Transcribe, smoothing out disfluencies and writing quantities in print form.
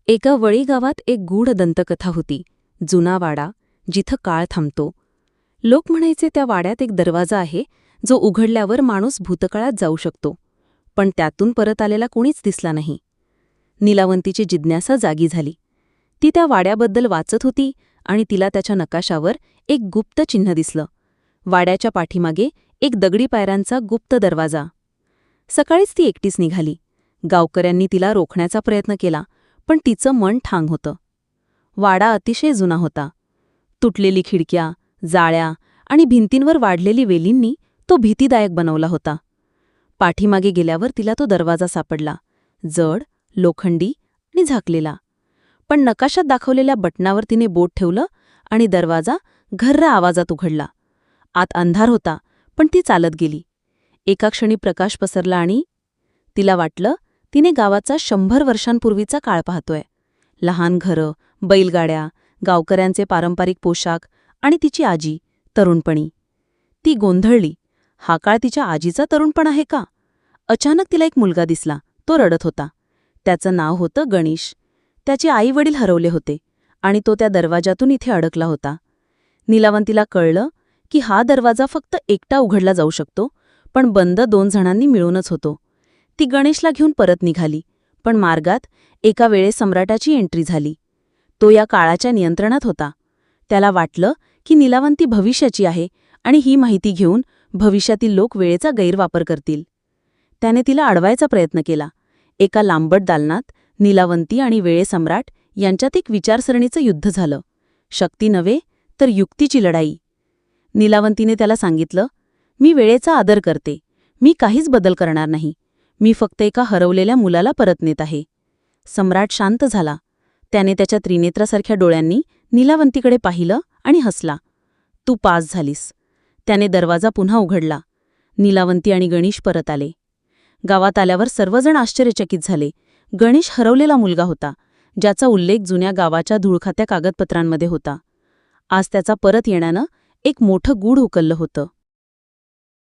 एका वळी गावात एक गूढ दंतकथा होती. जुना वाडा, जिथं काळ थांबतो. लोक म्हणायचे त्या वाड्यात एक दरवाजा आहे, जो उघडल्यावर माणूस भूतकाळात जाऊ शकतो. पण त्यातून परत आलेला कोणीच दिसला नाही. नीलावंतीची जिज्ञासा जागी झाली. ती त्या वाड्याबद्दल वाचत होती आणि तिला त्याच्या नकाशावर एक गुप्त चिन्ह दिसलं. वाड्याच्या पाठीमागे एक दगडी पायऱ्यांचा गुप्त दरवाजा. सकाळीच ती एकटीच निघाली. गावकऱ्यांनी तिला रोखण्याचा प्रयत्न केला, पण तिचं मन ठाम होतं. वाडा अतिशय जुना होता. तुटलेली खिडक्या, जाळ्या आणि भिंतींवर वाढलेली वेलींनी तो भीतीदायक बनवला होता. पाठीमागे गेल्यावर तिला तो दरवाजा सापडला, जड, लोखंडी आणि झाकलेला. पण नकाशात दाखवलेल्या बटणावर तिने बोट ठेवलं आणि दरवाजा घर्र आवाजात उघडला. आत अंधार होता, पण ती चालत गेली. एका क्षणी प्रकाश पसरला आणि तिला वाटलं तिने गावाचा 100 वर्षांपूर्वीचा काळ पाहतोय. लहान घरं, बैलगाड्या, गावकऱ्यांचे पारंपरिक पोशाख आणि तिची आजी, तरुणपणी. ती गोंधळली. हा काळ तिच्या आजीचा तरुणपण आहे का? अचानक तिला एक मुलगा दिसला. तो रडत होता. त्याचं नाव होतं गणेश. त्याचे आई-वडील हरवले होते आणि तो त्या दरवाजातून इथे अडकला होता. नीलावंतीला कळलं की हा दरवाजा फक्त एकटा उघडला जाऊ शकतो, पण बंद 2 जणांनी मिळूनच होतो. ती गणेशला घेऊन परत निघाली, पण मार्गात एका वेळे सम्राटाची एंट्री झाली. तो या काळाच्या नियंत्रणात होता. त्याला वाटलं की नीलावंती भविष्याची आहे आणि ही माहिती घेऊन भविष्यातील लोक वेळेचा गैरवापर करतील. त्याने तिला अडवायचा प्रयत्न केला. एका लांबट दालनात नीलावंती आणि वेळेसम्राट यांच्यात एक विचारसरणीचं युद्ध झालं. शक्ती नव्हे, तर युक्तीची लढाई. नीलावंतीने त्याला सांगितलं, मी वेळेचा आदर करते. मी काहीच बदल करणार नाही. मी फक्त एका हरवलेल्या मुलाला परत नेत आहे. सम्राट शांत झाला. त्याने त्याच्या त्रिनेत्रासारख्या डोळ्यांनी नीलावंतीकडे पाहिलं आणि हसला. तू पास झालीस. त्याने दरवाजा पुन्हा उघडला. नीलावंती आणि गणेश परत आले. गावात आल्यावर सर्वजण आश्चर्यचकित झाले. गणेश हरवलेला मुलगा होता, ज्याचा उल्लेख जुन्या गावाच्या धूळखात्या कागदपत्रांमध्ये होता. आज त्याचा परत येण्यानं एक मोठं गूढ उकललं होतं.